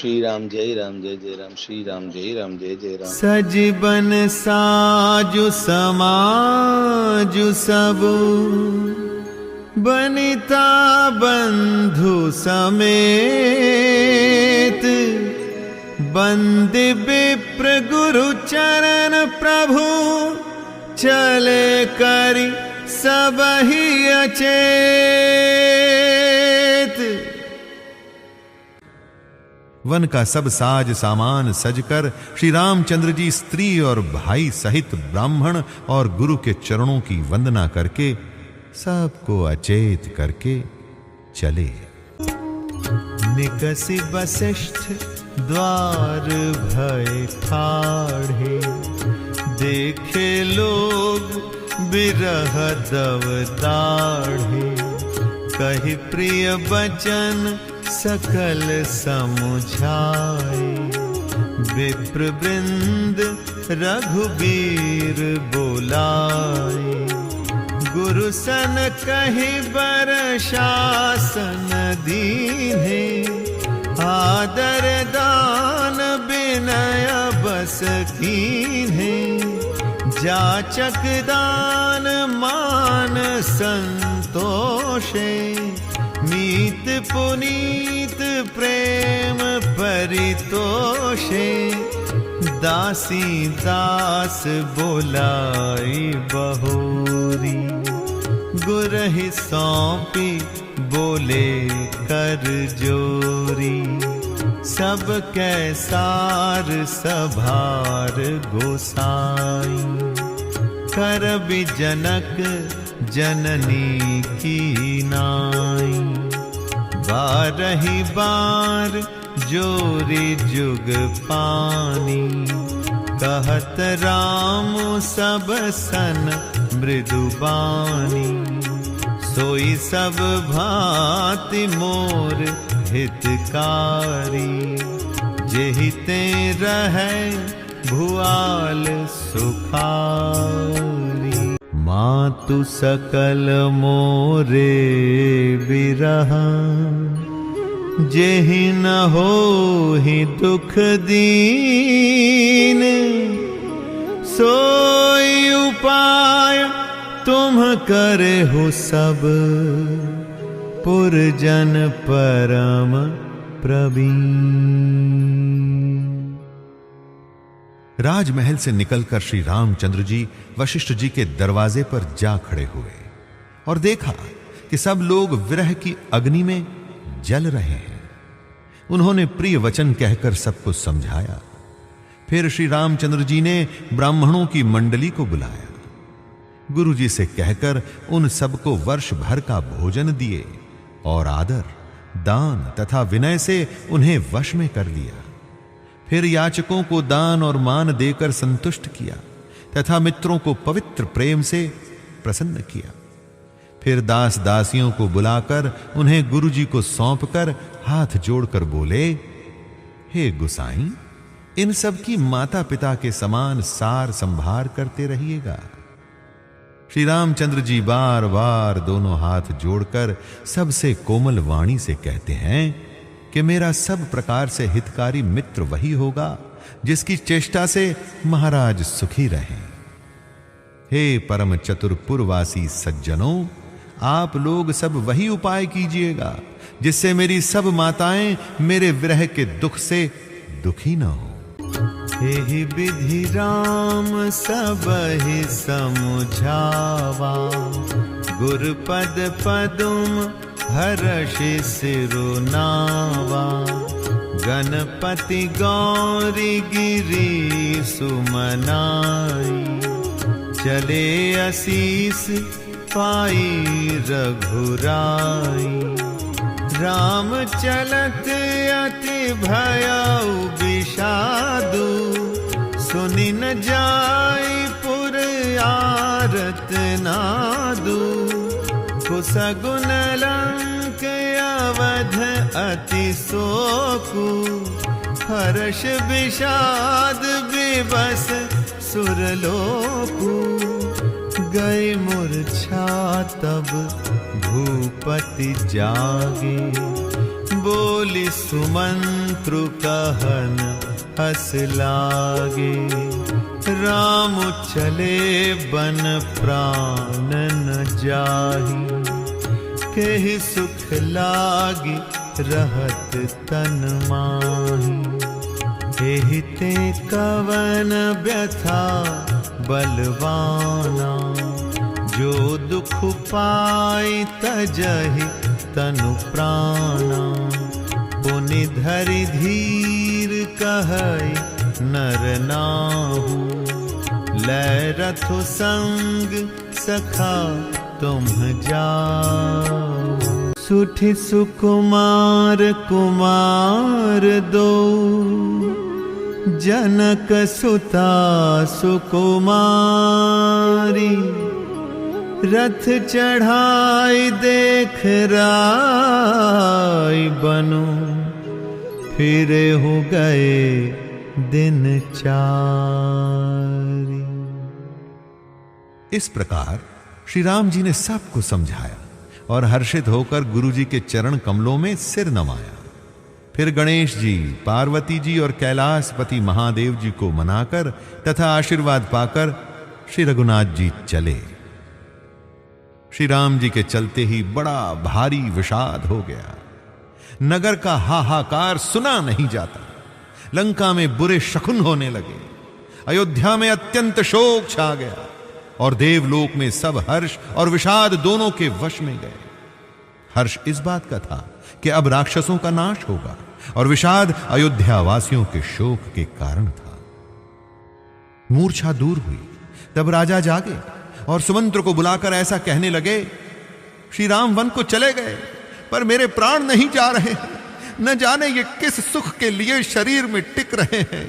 श्री राम जय जय राम श्री राम जय जय राम। सजबन साजु समाजु सबु बनिता बंधु समेत बंदे विप्र गुरु चरण प्रभु चले करि सबहि अचेत। वन का सब साज सामान सजकर श्री रामचंद्र जी स्त्री और भाई सहित ब्राह्मण और गुरु के चरणों की वंदना करके सबको अचेत करके चले। निकसि वसिष्ठ द्वार भय ठाढ़े देखे लोग बिरह दव दाढ़े कहि प्रिय बचन सकल समुझाए विप्र वृंद रघुबीर बोलाए गुरु सन कहि बर शासन दीन्हे आदर दान विनय बस कीन्हे जाचक दान मान संतोषे मीत पुनीत प्रेम परितोषे दासी दास बोलाई बहोरी गुरहि सौंपी बोले कर जोरी सब कैसार सभार गोसाई करबि जनक जननी की नाई बारही बार जोरी जुग पानी कहत राम सब सन मृदुबानी सोई सब भांति मोर हितकारी जेहि ते रहे भुआल सुखारी मातु सकल मोरे बिरहा जेहि न होहि दुख दीन सोई उपाय तुम करे हो सब पुरजन परम प्रवीण। राजमहल से निकलकर श्री रामचंद्र जी वशिष्ठ जी के दरवाजे पर जा खड़े हुए और देखा कि सब लोग विरह की अग्नि में जल रहे हैं। उन्होंने प्रिय वचन कहकर सबको समझाया। फिर श्री रामचंद्र जी ने ब्राह्मणों की मंडली को बुलाया। गुरुजी से कहकर उन सबको वर्ष भर का भोजन दिए और आदर दान तथा विनय से उन्हें वश में कर लिया। फिर याचकों को दान और मान देकर संतुष्ट किया तथा मित्रों को पवित्र प्रेम से प्रसन्न किया। फिर दास दासियों को बुलाकर उन्हें गुरुजी को सौंपकर हाथ जोड़कर बोले, हे गुसाई, इन सब की माता पिता के समान सार संभार करते रहिएगा। श्री रामचंद्र जी बार बार दोनों हाथ जोड़कर सबसे कोमल वाणी से कहते हैं कि मेरा सब प्रकार से हितकारी मित्र वही होगा जिसकी चेष्टा से महाराज सुखी रहें। हे परम चतुरपुरवासी सज्जनों, आप लोग सब वही उपाय कीजिएगा जिससे मेरी सब माताएं मेरे विरह के दुख से दुखी न हो। एहि विधि राम सबहि समुझावा गुरुपद पदुम हर्षि सिरुनावा गणपति गौरी गिरी सुमनाई चले आशीष पाई रघुराई राम चलत अति भयउ विषादु सुनि न जाई पुर आरत नादु कुसगुन लंक अवध अति शोकु हर्ष विषाद विवश सुरलोकु गए मूर्छा तब भूपति जागे बोली सुमंत्रु कहन हस लागे, राम चले बन प्राण न जाहि, केहि सुख लागी रहत तन माही। एहि ते कवन व्यथा बलवाना, जो दुख पाई तजहि तनु प्राणा। पुनि धरि धीर कहै नर नाहु, लै रथु संग सखा तुम जाओ। सुठि सुकुमार कुमार दो, जनक सुता सुकुमारी। रथ चढ़ाई देख राय बनो, फिरे हो गए दिन चारी। इस प्रकार श्री राम जी ने सबको समझाया और हर्षित होकर गुरु जी के चरण कमलों में सिर नमाया। फिर गणेश जी, पार्वती जी और कैलाशपति महादेव जी को मनाकर तथा आशीर्वाद पाकर श्री रघुनाथ जी चले। श्री राम जी के चलते ही बड़ा भारी विषाद हो गया। नगर का हाहाकार सुना नहीं जाता। लंका में बुरे शकुन होने लगे। अयोध्या में अत्यंत शोक छा गया और देवलोक में सब हर्ष और विषाद दोनों के वश में गए। हर्ष इस बात का था कि अब राक्षसों का नाश होगा और विषाद अयोध्या वासियों के शोक के कारण था। मूर्छा दूर हुई तब राजा जागे और सुमंत्र को बुलाकर ऐसा कहने लगे, श्री राम वन को चले गए पर मेरे प्राण नहीं जा रहे हैं। न जाने ये किस सुख के लिए शरीर में टिक रहे हैं।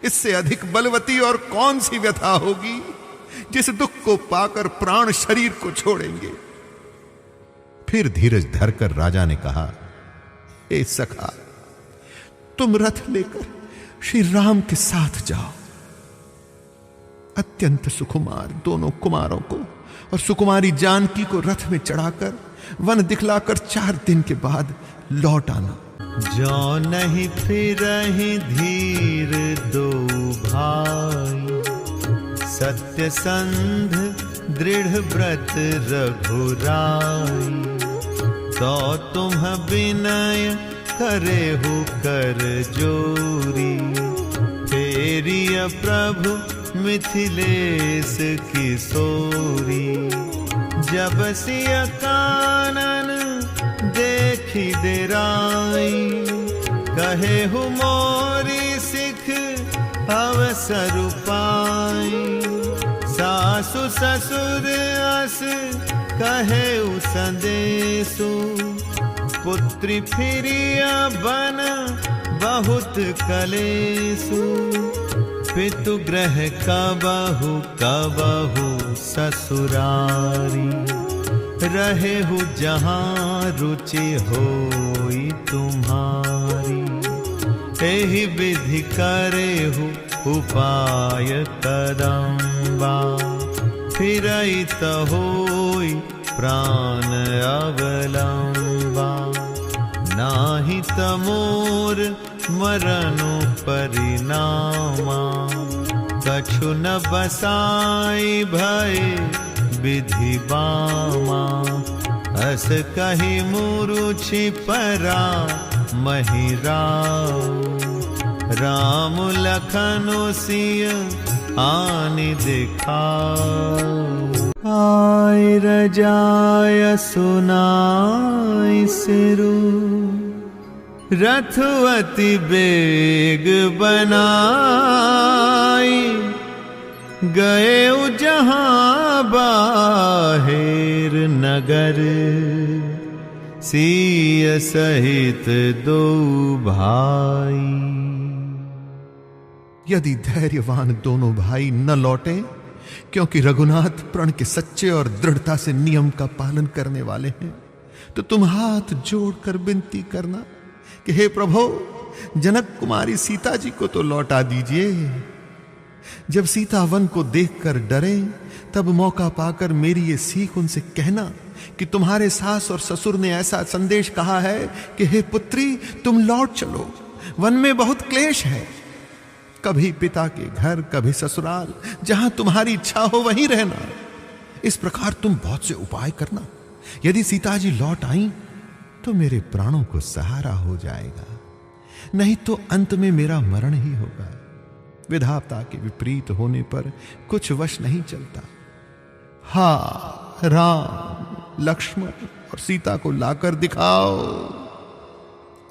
इससे अधिक बलवती और कौन सी व्यथा होगी जिस दुख को पाकर प्राण शरीर को छोड़ेंगे। फिर धीरज धरकर राजा ने कहा, ए सखा, तुम रथ लेकर श्री राम के साथ जाओ। अत्यंत सुकुमार दोनों कुमारों को और सुकुमारी जानकी को रथ में चढ़ाकर वन दिखलाकर 4 दिन के बाद लौट आना। जो नहीं फिरहि धीर दो भाई, सत्य संध दृढ़ व्रत रघुराई। तो तुम विनय करे हो कर जोरी, फेरिय प्रभु मिथिलेश किशोरी। जब सिय कानन देखी डेराई, कहे हु मोरी सिख अवसर पाई। सासु ससुर अस कहे उ संदेशु, पुत्री फिरिया बन बहुत कलेसु। पितु ग्रह कबहु कबहु ससुरारी, रहे हो जहाँ रुचि होई तुम्हारी। एहि विधि करे हो उपाय करम्बा, फिरई त होई प्राण अवलंबा। नाही त मोर मरनु परिणामा, कछु न बसाई भय विधि बामा। अस कही मुरुछि परा महिराव, राम लखनु सिय आनि दिखाओ। आय रजाय सुनाई सिरु, रथ अति बेग बनाई। गए जहां बाहिर नगर, सिय सहित दो भाई। यदि धैर्यवान दोनों भाई न लौटे, क्योंकि रघुनाथ प्रण के सच्चे और दृढ़ता से नियम का पालन करने वाले हैं, तो तुम हाथ जोड़कर विनती करना कि हे प्रभु, जनक कुमारी सीता जी को तो लौटा दीजिए। जब सीता वन को देखकर डरे, तब मौका पाकर मेरी ये सीख उनसे कहना कि तुम्हारे सास और ससुर ने ऐसा संदेश कहा है कि हे पुत्री, तुम लौट चलो, वन में बहुत क्लेश है। कभी पिता के घर, कभी ससुराल, जहां तुम्हारी इच्छा हो वहीं रहना। इस प्रकार तुम बहुत से उपाय करना। यदि सीता जी लौट आई तो मेरे प्राणों को सहारा हो जाएगा, नहीं तो अंत में मेरा मरण ही होगा। विधाता के विपरीत होने पर कुछ वश नहीं चलता। हा राम, लक्ष्मण और सीता को लाकर दिखाओ।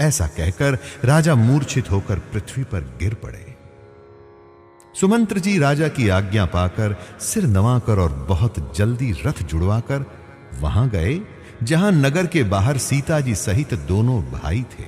ऐसा कहकर राजा मूर्छित होकर पृथ्वी पर गिर पड़े। सुमंत्र जी राजा की आज्ञा पाकर सिर नवाकर और बहुत जल्दी रथ जुड़वाकर वहां गए जहां नगर के बाहर सीता जी सहित दोनों भाई थे।